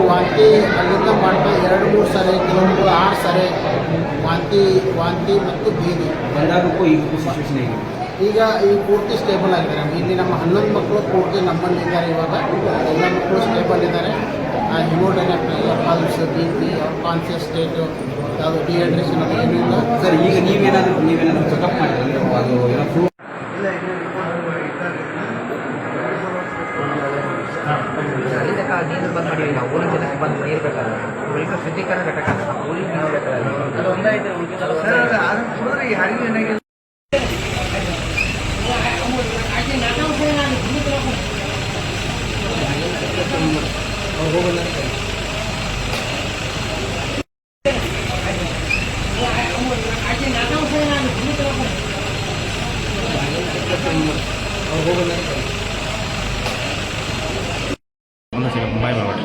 ವಾಂತಿ ಅಲ್ಲಿಂದ ಮಾಡ್ತಾ 2-3 ಸರಿ ಕೆಲವೊಂದು 6 ಸರಿ ವಾಂತಿ ಮತ್ತು ಬೀದಿ ಬಂದಾಗಕ್ಕೂ ಈಗಕ್ಕೂ ಸಿಚುವೇಶನ್ ಹೇಗೆ? ಈಗ ಪೂರ್ತಿ ಸ್ಟೇಬಲ್ ಆಗಿದ್ದಾರೆ. ಇಲ್ಲಿ ನಮ್ಮ 11 ಮಕ್ಕಳು ಪೂರ್ತಿ ನಮ್ಮಲ್ಲಿದ್ದಾರೆ. ಇವಾಗ ಎಲ್ಲ ಮಕ್ಕಳು ಸ್ಟೇಬಲ್ ಇದ್ದಾರೆ. Hemodynamically, pulse, B P, conscious state, ಯಾವುದು ಡಿಹೈಡ್ರೇಷನ್ ಅದು ಏನೂ ಇಲ್ಲ ಸರ್. ಈಗ ನೀವೇನಾದರೂ ಚೆಕಪ್ ಮಾಡಿದ್ರೆ ಅದು ಏನೋ ಪ್ರೂಫ್ ನೀರು ಬಂದ್ ಮಾಡಿ ನಾವು ಊರಿನ ಜನಕ್ಕೆ ಬಂದು ನೀರು ಬೇಕಲ್ಲ, ಉಳಿದ ಶುದ್ಧೀಕರಣ ಘಟಕ ಊರಿಗೆ ನೀರು ಬೇಕಲ್ಲ. ಒಂದು ಸಲ ಬಾಯ್ ಮಾಡಿ